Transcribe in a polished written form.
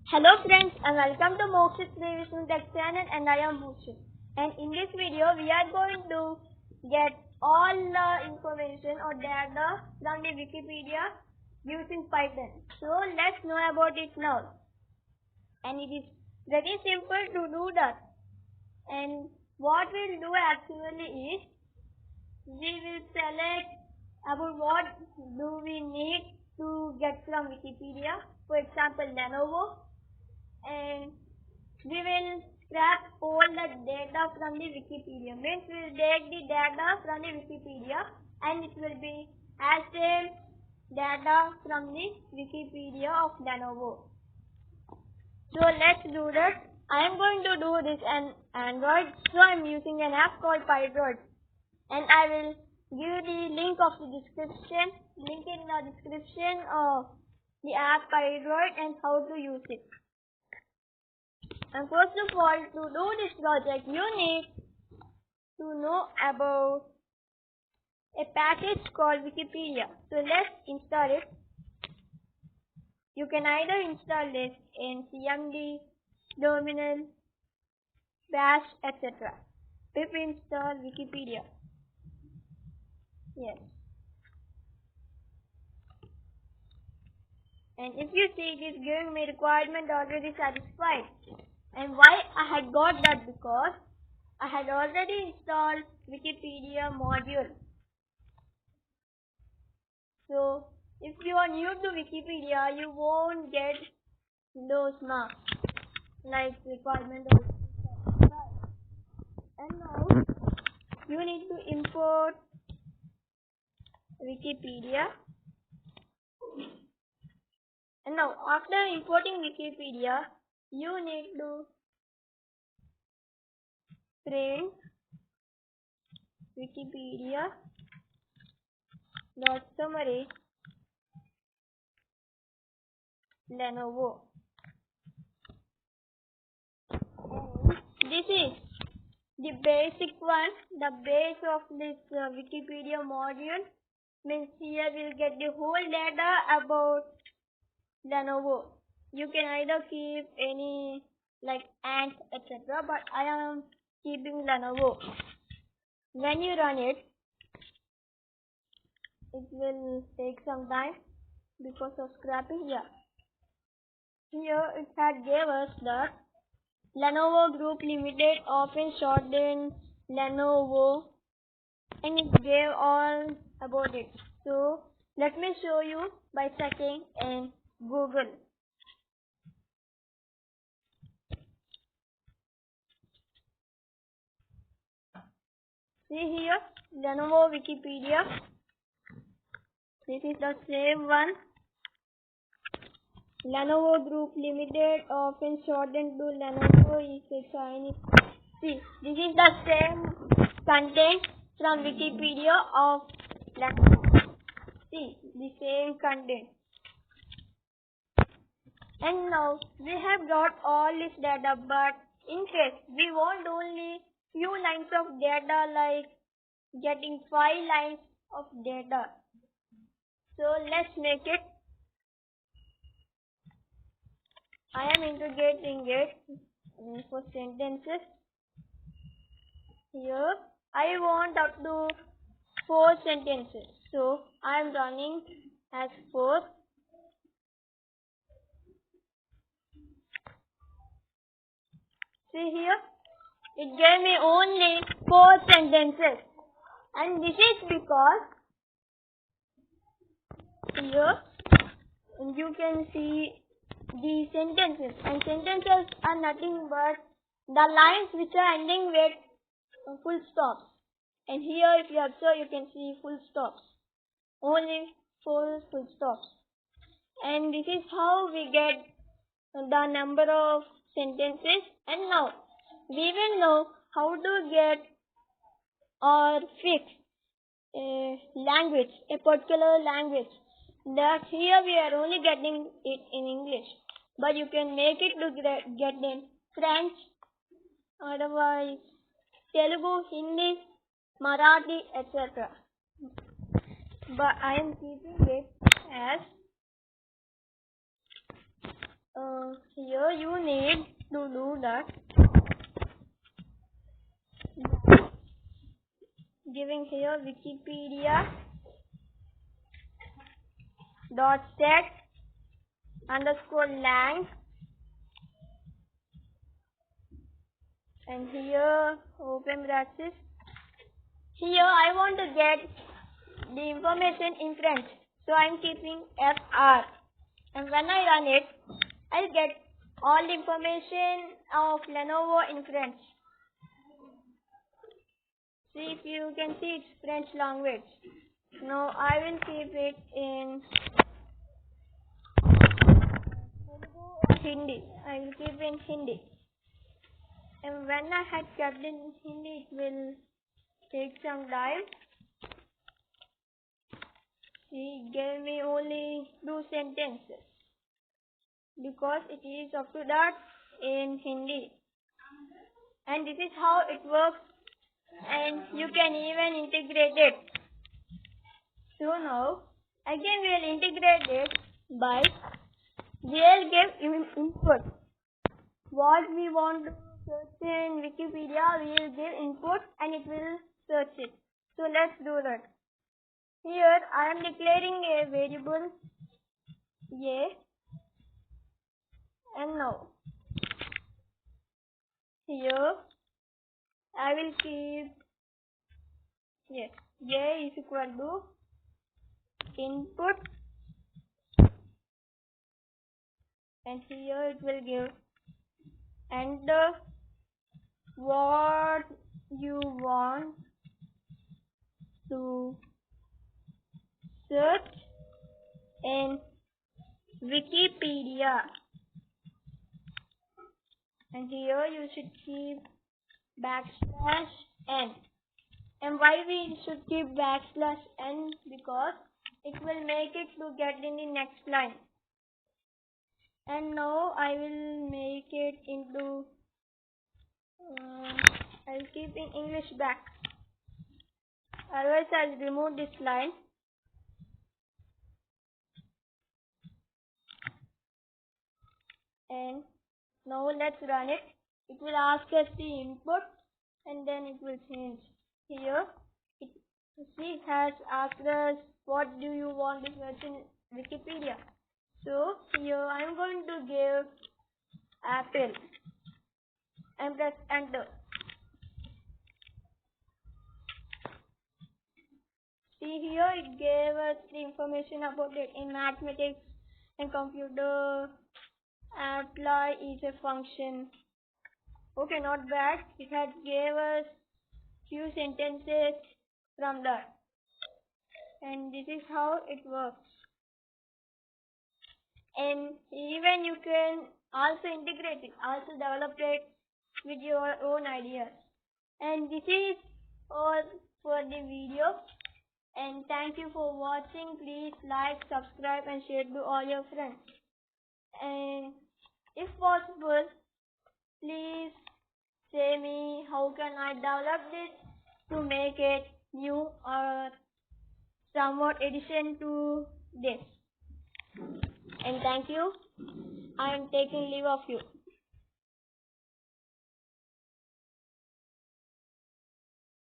Hello friends and welcome to 𝙎𝙪𝙗𝙧𝙤𝙧𝙚𝙗𝙧 and I am Bhushan. And in this video we are going to get all the information or data from the Wikipedia using Python. So let's know about it now. And it is very simple to do that. And what we'll do actually is we will select about what do we need to get from Wikipedia. For example, Lenovo. And we will scrap all the data from the Wikipedia. Means we will take the data from the Wikipedia and it will be as same data from the Wikipedia of Lenovo. So let's do that. I am going to do this on Android, so I am using an app called 𝙬𝙗𝙧𝙤𝙧, and I will give the link in the description of the app 𝙬𝙧𝙧𝙧 and how to use it. And first of all, to do this project, you need to know about a package called Wikipedia. So let's install it. You can either install this in CMD, terminal, bash, etc. Pip install Wikipedia. Yes. And if you see, it is giving me requirement already satisfied. And why I had got that? Because I had already installed Wikipedia module. So if you are new to Wikipedia, you won't get those marks like requirement of satisfied. And now you need to import Wikipedia. And now after importing Wikipedia, you need to print Wikipedia.summary Lenovo. And this is the basic one, the base of this Wikipedia module. Means here we'll get the whole data about Lenovo. You can either keep any like ants, etc. But I am keeping Lenovo. When you run it, it will take some time because of scrapping. Yeah. Here it had gave us that Lenovo Group Limited, often shortened Lenovo, and it gave all about it. So let me show you by checking in Google. See here, Lenovo Wikipedia. This is the same one. Lenovo Group Limited, often shortened to Lenovo, is a Chinese. See, this is the same content from Wikipedia of Lenovo. See, the same content. And now we have got all this data, but in case we want only few lines of data, like getting 5 lines of data. So let's make it. I am integrating it for sentences. Here I want up to 4 sentences. So I am running as 4. See here, it gave me only 4 sentences. And this is because here you can see the sentences, and sentences are nothing but the lines which are ending with full stops. And here if you observe, you can see full stops, only 4 full stops. And this is how we get the number of sentences. And now we will know how to get or fix a language, a particular language. That here we are only getting it in English, but you can make it to get in French, otherwise Telugu, Hindi, Marathi, etc. But I am keeping it as here you need to do that. Giving here Wikipedia.set_lang, and here open brackets. Here I want to get the information in French, so I'm keeping FR, and when I run it, I'll get all the information of Lenovo in French. See if you can see it's French language. Now I will keep it in Hindi. I will keep in Hindi. And when I had kept in Hindi, it will take some time. He gave me only 2 sentences because it is up to that in Hindi. And this is how it works, and you can even integrate it. So now again we will integrate it by we'll give input. What we want to search in Wikipedia, we will give input and it will search it. So let's do that. Here I am declaring a variable a, and now here I will keep a is equal to input, and here it will give enter what you want to search in Wikipedia, and here you should keep \n. And why we should keep \n? Because it will make it to get in the next line. And now I will make it into I'll keep in English back, otherwise I'll remove this line. And now let's run it. It will ask us the input and then it will change. Here it has asked us what do you want to search in Wikipedia. So here I am going to give apple and press enter. See here it gave us the information about it. In mathematics and computer, apply is a function. Okay, not bad. It had gave us few sentences from that. And this is how it works. And even you can also integrate it, also develop it with your own ideas. And this is all for the video. And thank you for watching. Please like, subscribe and share to all your friends. And if possible, please say me how can I develop this to make it new or somewhat addition to this. And thank you. I am taking leave of you.